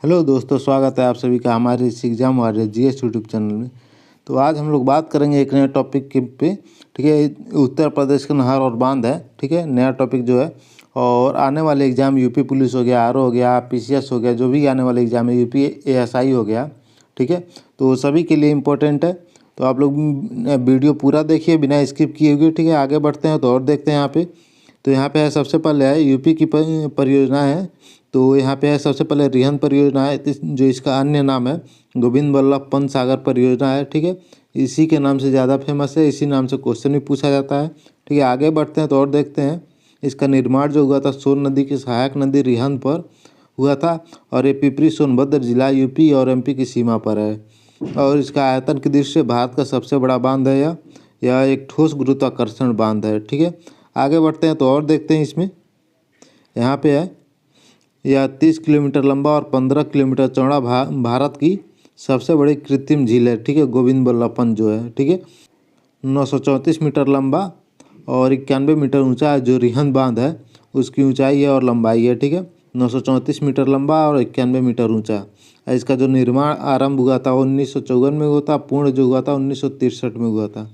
Hello दोस्तों, स्वागत है आप सभी का हमारे इस exam warrior GS YouTube channel में। तो आज हम लोग बात करेंगे एक नए टॉपिक के पे। ठीक है, उत्तर प्रदेश का नहर और बांध है। ठीक है, नया टॉपिक जो है और आने वाले एग्जाम यूपी पुलिस हो गया, आरओ हो गया, पीसीएस हो गया, जो भी आने वाले एग्जाम है, यूपी एएसआई हो गया। ठीक है, तो सभी के लिए इम्पोर्टेंट है। तो आप लोग वीडियो पूरा देखिए बिना स्किप किए हुए। ठीक है, आगे बढ़ते हैं तो और देखते हैं यहाँ पे। तो यहाँ पे है सबसे पहले है यूपी की परियोजना है। तो यहाँ पे है सबसे पहले रिहंद परियोजना है, जो इसका अन्य नाम है गोविंद वल्लभ पंत सागर परियोजना है। ठीक है, इसी के नाम से ज़्यादा फेमस है, इसी नाम से क्वेश्चन भी पूछा जाता है। ठीक है, आगे बढ़ते हैं तो और देखते हैं। इसका निर्माण जो हुआ था सोन नदी की सहायक नदी रिहंद पर हुआ था और ये पिपरी सोनभद्र जिला यूपी और एमपी की सीमा पर है। और इसका आयतन की दृष्टि से भारत का सबसे बड़ा बांध है यह एक ठोस गुरुत्वाकर्षण बांध है। ठीक है, आगे बढ़ते हैं तो और देखते हैं। इसमें यहाँ पे है यह 30 किलोमीटर लंबा और 15 किलोमीटर चौड़ा भारत की सबसे बड़ी कृत्रिम झील है। ठीक है, गोविंद वल्लभ पंत जो है। ठीक है, 934 मीटर लंबा और 91 मीटर ऊंचा है। जो रिहंद बांध है उसकी ऊंचाई है और लंबाई है। ठीक है, 934 मीटर लंबा और 91 मीटर ऊंचा। इसका जो निर्माण आरंभ हुआ था वो 1954 में हुआ था, पूर्ण जो हुआ था 1963 में हुआ था।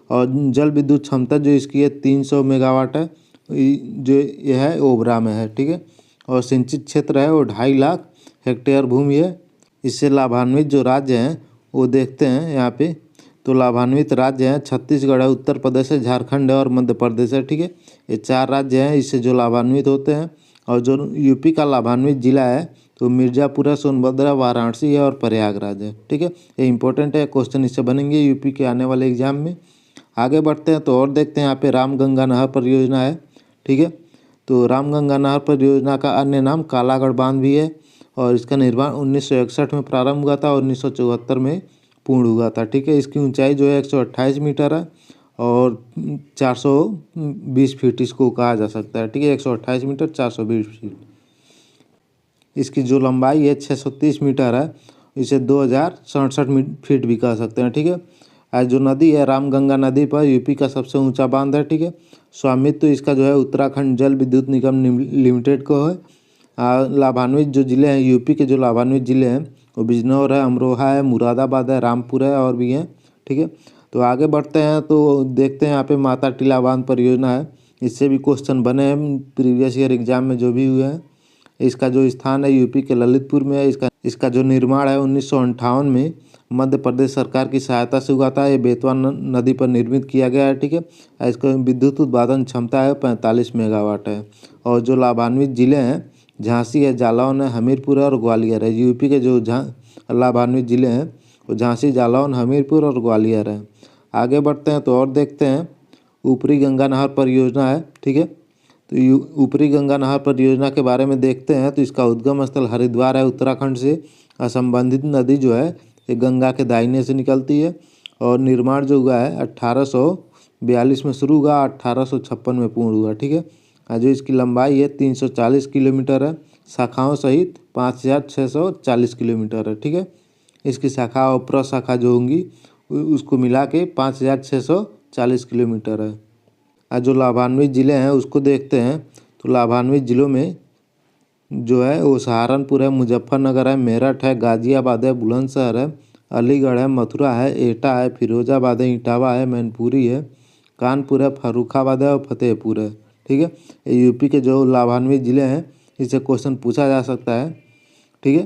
और जल विद्युत क्षमता जो इसकी है 300 मेगावाट है, जो यह है ओबरा में है। ठीक है, और सिंचित क्षेत्र है वो 2.5 लाख हेक्टेयर भूमि है। इससे लाभान्वित जो राज्य हैं वो देखते हैं यहाँ पे। तो लाभान्वित राज्य हैं छत्तीसगढ़ है, उत्तर प्रदेश है, झारखंड है और मध्य प्रदेश है। ठीक है, ये 4 राज्य हैं इससे जो लाभान्वित होते हैं। और जो यूपी का लाभान्वित जिला है तो मिर्ज़ापुर है, सोनभद्र, वाराणसी है और प्रयागराज है। ठीक है, ये इंपॉर्टेंट है, क्वेश्चन इससे बनेंगे यूपी के आने वाले एग्जाम में। आगे बढ़ते हैं तो और देखते हैं। यहाँ पे रामगंगा नहर परियोजना है। ठीक है, तो रामगंगा नहर परियोजना का अन्य नाम कालागढ़ बांध भी है और इसका निर्माण 1961 में प्रारंभ हुआ था और 1974 में पूर्ण हुआ था। ठीक है, इसकी ऊंचाई जो है 128 मीटर है और 420 फीट इसको कहा जा सकता है। ठीक है, 128 मीटर 420 फीट। इसकी जो लंबाई है 630 मीटर है, इसे 2067 फीट भी कह सकते हैं। ठीक है, आज जो नदी है रामगंगा नदी पर यूपी का सबसे ऊंचा बांध है। ठीक है, स्वामित्व तो इसका जो है उत्तराखंड जल विद्युत निगम लिमिटेड को है। लाभान्वित जो ज़िले हैं यूपी के, जो लाभान्वित ज़िले हैं वो बिजनौर है, अमरोहा है, मुरादाबाद है, रामपुर है और भी हैं। ठीक है, तो आगे बढ़ते हैं तो देखते हैं। यहाँ पे माता टीला बांध परियोजना है, इससे भी क्वेश्चन बने हैं प्रीवियस ईयर एग्जाम में जो भी हुए हैं। इसका जो स्थान है यूपी के ललितपुर में है। इसका जो निर्माण है 1958 में मध्य प्रदेश सरकार की सहायता से हुआ था। ये बेतवा नदी पर निर्मित किया गया है। ठीक है, इसका विद्युत उत्पादन क्षमता है 45 मेगावाट है। और जो लाभान्वित जिले हैं झांसी है, जालौन है, हमीरपुर है और ग्वालियर है। यूपी के जो लाभान्वित जिले हैं वो झांसी, जालौन, हमीरपुर और ग्वालियर है। आगे बढ़ते हैं तो और देखते हैं। ऊपरी गंगा नहर परियोजना है। ठीक है, तो ऊपरी गंगा नहर परियोजना के बारे में देखते हैं। तो इसका उद्गम स्थल हरिद्वार है उत्तराखंड से। असंबंधित नदी जो है ये गंगा के दाहिने से निकलती है और निर्माण जो हुआ है 1842 में शुरू हुआ, 1856 में पूर्ण हुआ। ठीक है, जो इसकी लंबाई है 340 किलोमीटर है, शाखाओं सहित 5640 किलोमीटर है। ठीक है, इसकी शाखा और प्रशाखा जो होंगी उसको मिला के 5640 किलोमीटर है। जो लाभान्वित ज़िले हैं उसको देखते हैं। तो लाभान्वित ज़िलों में जो है वो सहारनपुर है, मुजफ्फरनगर है, मेरठ है, गाजियाबाद है, बुलंदशहर है, अलीगढ़ है, मथुरा है, एटा है, फिरोजाबाद है, इटावा है, मैनपुरी है, कानपुर है, फर्रुखाबाद है और फतेहपुर है। ठीक है, ये यूपी के जो लाभान्वित ज़िले हैं इससे क्वेश्चन पूछा जा सकता है। ठीक है,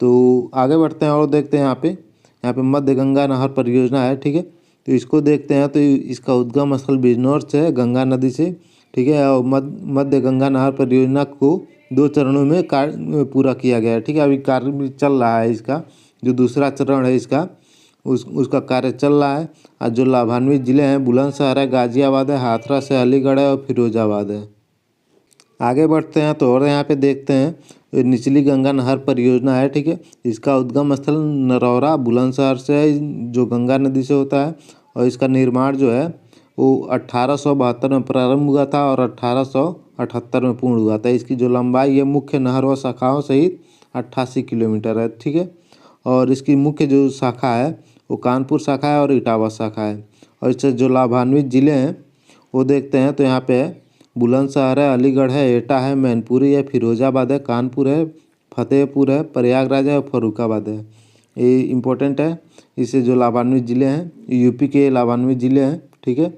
तो आगे बढ़ते हैं और देखते हैं। यहाँ पे मध्य गंगा नहर परियोजना है। ठीक है, तो इसको देखते हैं। तो इसका उद्गम स्थल बिजनौर से है, गंगा नदी से। ठीक है, और मध्य गंगा नहर परियोजना को 2 चरणों में कार्य पूरा किया गया है। ठीक है, अभी कार्य भी चल रहा है इसका, जो दूसरा चरण है इसका उसका कार्य चल रहा है। और जो लाभान्वित ज़िले हैं बुलंदशहर है, गाजियाबाद है, हाथरस है, अलीगढ़ है और फिरोजाबाद है। आगे बढ़ते हैं तो और यहाँ पे देखते हैं निचली गंगा नहर परियोजना है। ठीक है, इसका उद्गम स्थल नरौरा बुलंदशहर से है, जो गंगा नदी से होता है। और इसका निर्माण जो है वो 1872 में प्रारंभ हुआ था और 1878 में पूर्ण हुआ था। इसकी जो लंबाई है मुख्य नहर व शाखाओं सहित 88 किलोमीटर है। ठीक है, और इसकी मुख्य जो शाखा है वो कानपुर शाखा है और इटावा शाखा है। और इससे जो लाभान्वित ज़िले हैं वो देखते हैं। तो यहाँ पे बुलंदशहर है, अलीगढ़ है, एटा है, मैनपुरी है, फिरोजाबाद है, कानपुर है, फतेहपुर है, प्रयागराज है और फर्रुखाबाद है। ये इम्पोर्टेंट है। इससे जो लाभान्वित ज़िले हैं यूपी के लाभान्वित ज़िले हैं, ठीक है।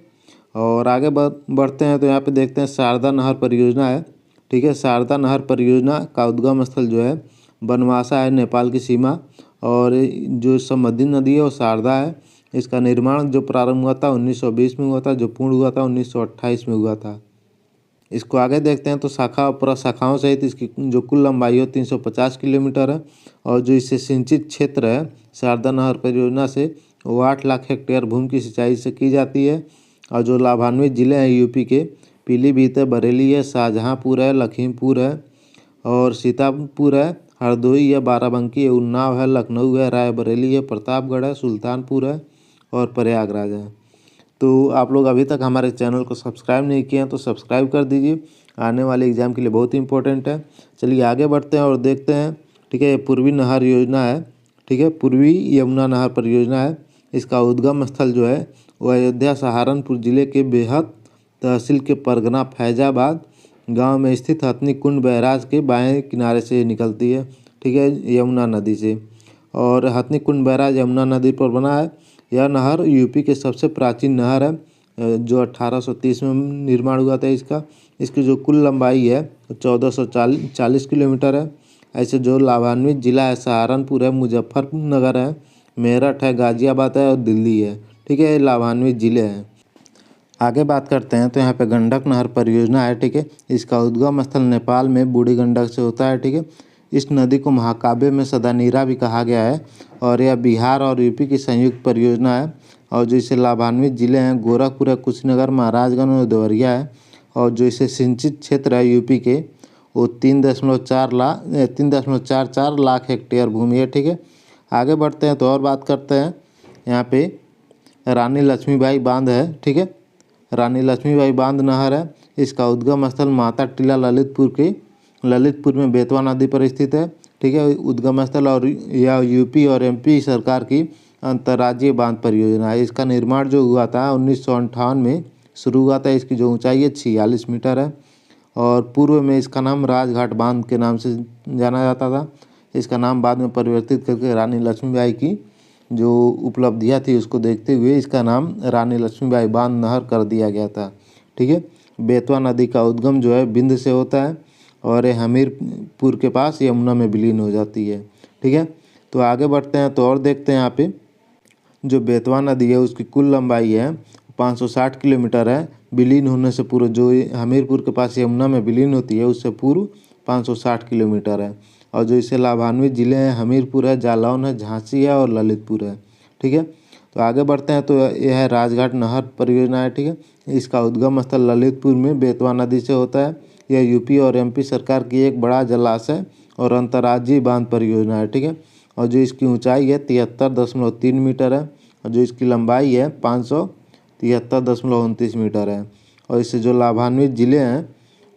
और आगे बढ़ते हैं तो यहाँ पे देखते हैं शारदा नहर परियोजना है, ठीक है। शारदा नहर परियोजना का उद्गम स्थल जो है बनवासा है, नेपाल की सीमा। और जो समृद्धि नदी है वो शारदा है। इसका निर्माण जो प्रारंभ हुआ था 1920 में हुआ था, जो पूर्ण हुआ था 1928 में हुआ था। इसको आगे देखते हैं तो शाखा और प्रशाखाओं सहित इसकी जो कुल लंबाई है 350 किलोमीटर है। और जो इससे सिंचित क्षेत्र है शारदा नहर परियोजना से वो 8 लाख हेक्टेयर भूमि की सिंचाई से की जाती है। और जो लाभान्वित ज़िले हैं यूपी के पीलीभीत है, बरेली है, शाहजहाँपुर है, लखीमपुर है और सीतापुर है, हरदोई है, बाराबंकी है, उन्नाव है, लखनऊ है, रायबरेली है, प्रतापगढ़ है, सुल्तानपुर है और प्रयागराज है। तो आप लोग अभी तक हमारे चैनल को सब्सक्राइब नहीं किए हैं तो सब्सक्राइब कर दीजिए, आने वाले एग्ज़ाम के लिए बहुत इंपॉर्टेंट है। चलिए आगे बढ़ते हैं और देखते हैं, ठीक है। ये पूर्वी नहर योजना है, ठीक है, पूर्वी यमुना नहर परियोजना है। इसका उद्गम स्थल जो है वो अयोध्या सहारनपुर जिले के बेहद तहसील के परगना फैजाबाद गांव में स्थित हथनी कुंड बैराज के बाएं किनारे से निकलती है, ठीक है, यमुना नदी से। और हथनी कुंड बैराज यमुना नदी पर बना है। यह नहर यूपी के सबसे प्राचीन नहर है जो 1830 में निर्माण हुआ था इसका। इसकी जो कुल लंबाई है 1440 किलोमीटर है। ऐसे जो लाभान्वित जिला है सहारनपुर है, मुजफ्फरनगर है, मेरठ है, गाजियाबाद है और दिल्ली है, ठीक है। ये लाभान्वित ज़िले हैं। आगे बात करते हैं तो यहाँ पे गंडक नहर परियोजना है, ठीक है। इसका उद्गम स्थल नेपाल में बूढ़ी गंडक से होता है, ठीक है। इस नदी को महाकाव्य में सदानीरा भी कहा गया है। और यह बिहार और यूपी की संयुक्त परियोजना है। और जो इसे लाभान्वित जिले हैं गोरखपुर है, कुशीनगर, महाराजगंज और देवरिया है। और जो इसे सिंचित क्षेत्र है यूपी के वो 3.44 लाख हेक्टेयर भूमि है, ठीक है। आगे बढ़ते हैं तो और बात करते हैं। यहाँ पे रानी लक्ष्मीबाई बांध है, ठीक है। रानी लक्ष्मीबाई बांध नहर है। इसका उद्गम स्थल माता टीला ललितपुर में बेतवा नदी पर स्थित है, ठीक है, उद्गम स्थल। और यह यूपी और एमपी सरकार की अंतर्राज्यीय बांध परियोजना है। इसका निर्माण जो हुआ था 1958 में शुरू हुआ था। इसकी जो ऊंचाई है 46 मीटर है। और पूर्व में इसका नाम राजघाट बांध के नाम से जाना जाता था। इसका नाम बाद में परिवर्तित करके रानी लक्ष्मीबाई की जो उपलब्धियाँ थी उसको देखते हुए इसका नाम रानी लक्ष्मीबाई बांध नहर कर दिया गया था, ठीक है। बेतवा नदी का उद्गम जो है बिंद से होता है और ये हमीरपुर के पास यमुना में विलीन हो जाती है, ठीक है। तो आगे बढ़ते हैं तो और देखते हैं यहाँ पे जो बेतवा नदी है उसकी कुल लंबाई है 560 किलोमीटर है। विलीन होने से पूर्व जो हमीरपुर के पास यमुना में विलीन होती है उससे पूर्व 560 किलोमीटर है। और जो इससे लाभान्वित जिले हैं हमीरपुर है, जालौन है, झांसी है और ललितपुर है, ठीक है। तो आगे बढ़ते हैं तो यह है राजघाट नहर परियोजना है, ठीक है। इसका उद्गम स्थल ललितपुर में बेतवा नदी से होता है। यह यूपी और एमपी सरकार की एक बड़ा जलाशय और अंतर्राज्यीय बांध परियोजना है, ठीक है। और जो इसकी ऊंचाई है 73.3 मीटर है। और जो इसकी लंबाई है 573.29 मीटर है। और इससे जो लाभान्वित जिले हैं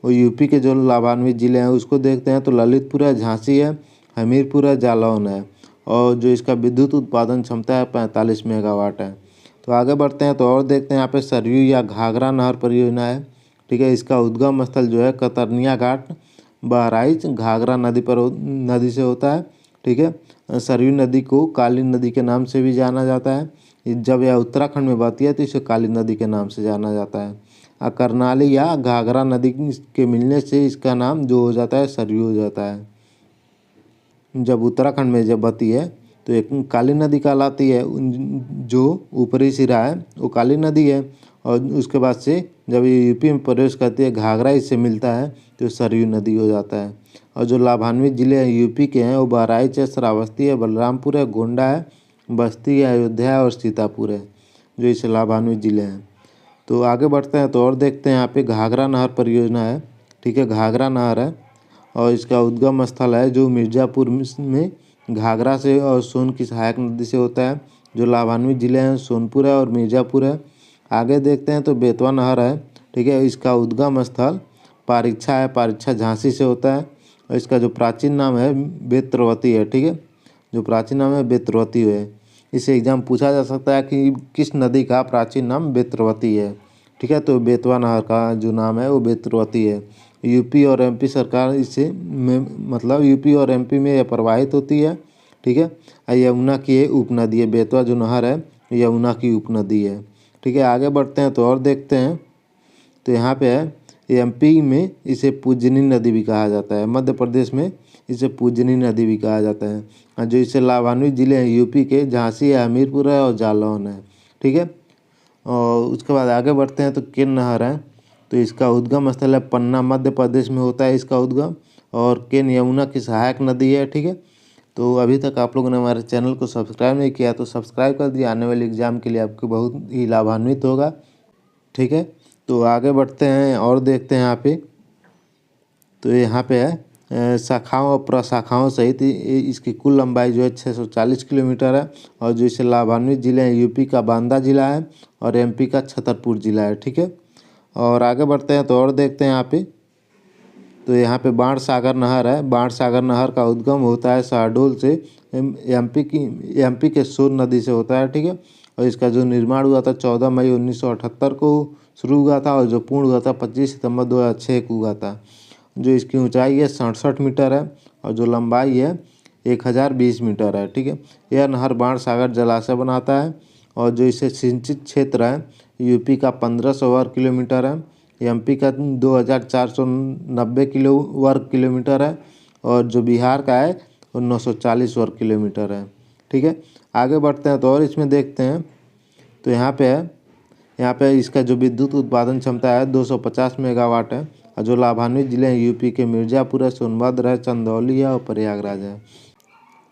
वो यूपी के जो लाभान्वित ज़िले हैं उसको देखते हैं तो ललितपुर है, झांसी है, हमीरपुर है, जालौन है। और जो इसका विद्युत उत्पादन क्षमता है 45 मेगावाट है। तो आगे बढ़ते हैं तो और देखते हैं यहाँ पे सरयू या घाघरा नहर परियोजना है, ठीक है। इसका उद्गम स्थल जो है कतरनिया घाट बहराइच घाघरा नदी से होता है, ठीक है। सरयू नदी को काली नदी के नाम से भी जाना जाता है। जब यह उत्तराखंड में बहती है तो इसे काली नदी के नाम से जाना जाता है। करनाली या घाघरा नदी के मिलने से इसका नाम जो हो जाता है सरयू हो जाता है। जब उत्तराखंड में जब बहती है तो एक काली नदी कहलाती है। जो ऊपरी सिरा है वो काली नदी है। और उसके बाद से जब ये यूपी में प्रवेश करती है घाघरा इससे मिलता है तो सरयू नदी हो जाता है। और जो लाभान्वित जिले हैं यूपी के हैं वो बहराइच है, श्रावस्ती है, बलरामपुर है, गोंडा है, बस्ती है, अयोध्या है और सीतापुर है, जो इससे लाभान्वित जिले हैं। तो आगे बढ़ते हैं तो और देखते हैं यहाँ पे घाघरा नहर परियोजना है, ठीक है। घाघरा नहर है और इसका उद्गम स्थल है जो मिर्ज़ापुर में घाघरा से और सोन की सहायक नदी से होता है। जो लाभान्वित जिले हैं सोनपुर है और मिर्ज़ापुर है। आगे देखते हैं तो बेतवा नहर है, ठीक है। इसका उद्गम स्थल पारीक्षा है, पारीक्षा झांसी से होता है। और इसका जो प्राचीन नाम है बेत्रवती है, ठीक है। जो प्राचीन नाम है बेत्रवती है। इससे एग्जाम पूछा जा सकता है कि किस नदी का प्राचीन नाम बेत्रवती है, ठीक है। तो बेतवा नहर का जो नाम है वो बेत्रवती है। यूपी और एमपी सरकार इससे में मतलब यूपी और एमपी में यह प्रवाहित होती है। ठीक है, यमुना की ये उपनदी है। बेतवा जो नहर है यमुना की उपनदी है। ठीक है, आगे बढ़ते हैं तो और देखते हैं। तो यहाँ पे है एमपी में इसे पूजनी नदी भी कहा जाता है। मध्य प्रदेश में इसे पूजनी नदी भी कहा जाता है। और जो इससे लाभान्वित जिले हैं यूपी के झांसी है, हमीरपुर है और जालौन है। ठीक है, और उसके बाद आगे बढ़ते हैं तो केन नहर है। तो इसका उद्गम स्थल है पन्ना, मध्य प्रदेश में होता है इसका उद्गम। और केन यमुना की सहायक नदी है। ठीक है, तो अभी तक आप लोगों ने हमारे चैनल को सब्सक्राइब नहीं किया तो सब्सक्राइब कर दिया। आने वाले एग्जाम के लिए आपको बहुत ही लाभान्वित होगा। ठीक है, तो आगे बढ़ते हैं और देखते हैं यहाँ पे। तो यहाँ पे है शाखाओं और प्रशाखाओं सहित इसकी कुल लंबाई जो है 640 किलोमीटर है। और जो इसे लाभान्वित जिले हैं यूपी का बांदा जिला है और एमपी का छतरपुर जिला है। ठीक है, और आगे बढ़ते हैं तो और देखते हैं यहाँ पे। तो यहाँ पे बाण सागर नहर है। बाण सागर नहर का उद्गम होता है शहडोल से। एमपी के सोन नदी से होता है। ठीक है, और इसका जो निर्माण हुआ था 14 मई 1978 को शुरू हुआ था और जो पूर्ण हुआ था 25 सितंबर 2006 को हुआ था। जो इसकी ऊंचाई है 67 मीटर है और जो लंबाई है 1020 मीटर है। ठीक है, यह नहर बाण सागर जलाशय बनाता है। और जो इसे सिंचित क्षेत्र है यूपी का 1500 वर्ग किलोमीटर है, एमपी का 2490 वर्ग किलोमीटर है और जो बिहार का है वो 940 वर्ग किलोमीटर है। ठीक है, आगे बढ़ते हैं तो और इसमें देखते हैं। तो यहाँ पे इसका जो विद्युत उत्पादन क्षमता है 250 मेगावाट है। और जो लाभान्वित जिले हैं यूपी के मिर्ज़ापुर है, सोनभद्र है, चंदौली है और प्रयागराज है।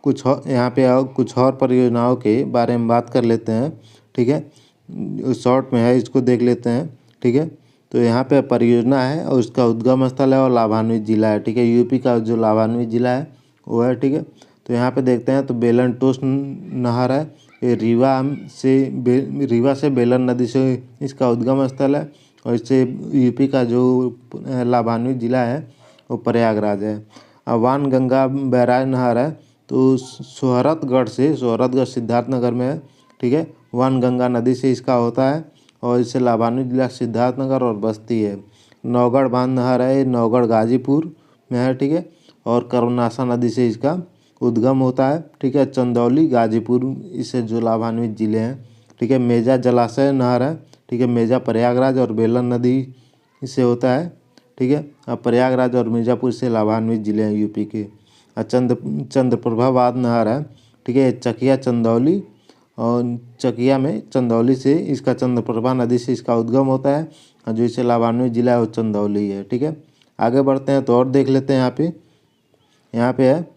यहाँ पे कुछ और परियोजनाओं के बारे में बात कर लेते हैं। ठीक है, शॉर्ट में है, इसको देख लेते हैं। ठीक है, तो यहाँ पे परियोजना है और उसका उद्गम स्थल है और लाभान्वित जिला है। ठीक है, यूपी का जो लाभान्वित जिला है वो है। ठीक है, तो यहाँ पे देखते हैं तो बेलन टोस नहर है। ये रीवा से बेलन नदी से इसका उद्गम स्थल है और इससे यूपी का जो लाभान्वित जिला है वो प्रयागराज है। वान गंगा बैराज नहर है। तो सोहरतगढ़ सिद्धार्थनगर में है। ठीक है, वान गंगा नदी से इसका होता है और इससे लाभान्वित जिला सिद्धार्थनगर और बस्ती है। नौगढ़ बांध नहर है, ये नौगढ़ गाजीपुर में है। ठीक है, और कर्मनाशा नदी से इसका उद्गम होता है। ठीक है, चंदौली गाजीपुर इससे जो लाभान्वित जिले हैं। ठीक है, मेजा जलाशय नहर है। ठीक है, मेजा प्रयागराज और बेलन नदी इससे होता है। ठीक है, अब प्रयागराज और मिर्ज़ापुर से लाभान्वित जिले हैं यूपी के। चंद्रप्रभा बांध नहर है। ठीक है, चकिया चंदौली और चकिया में चंदौली से इसका चंद्रप्रभा नदी से इसका उद्गम होता है और जो इससे लाभान्वित जिला है वो चंदौली है। ठीक है, आगे बढ़ते हैं तो और देख लेते हैं। यहाँ पे है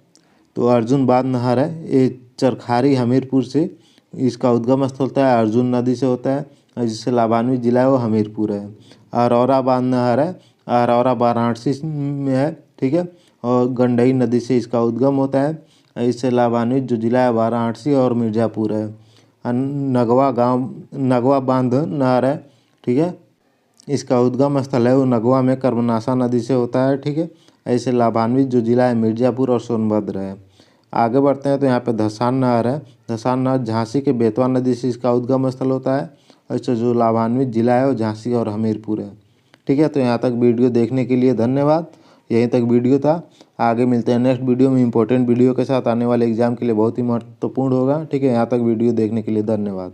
तो अर्जुन बांध नहर है। ये चरखारी हमीरपुर से इसका उद्गम स्थल होता है, अर्जुन नदी से होता है और जिससे लाभान्वित जिला है वो हमीरपुर है। अरौरा बांध नहर है, अरौरा वाराणसी में है। ठीक है, और गंडई नदी से इसका उद्गम होता है। इससे लाभान्वित जो जिला है वाराणसी और मिर्ज़ापुर है। नगवा बांध नहर है। ठीक है, इसका उद्गम स्थल है वो नगवा में कर्मनाशा नदी से होता है। ठीक है, ऐसे लाभान्वित जो जिला है मिर्ज़ापुर और सोनभद्र है। आगे बढ़ते हैं तो यहाँ पे धसान नहर है। धसान नहर झांसी के बेतवा नदी से इसका उद्गम स्थल होता है और इससे जो लाभान्वित जिला है वो झांसी और हमीरपुर है। ठीक है, तो यहाँ तक वीडियो देखने के लिए धन्यवाद। यहीं तक वीडियो था। आगे मिलते हैं नेक्स्ट वीडियो में इंपॉर्टेंट वीडियो के साथ। आने वाले एग्जाम के लिए बहुत ही महत्वपूर्ण होगा। ठीक है, यहाँ तक वीडियो देखने के लिए धन्यवाद।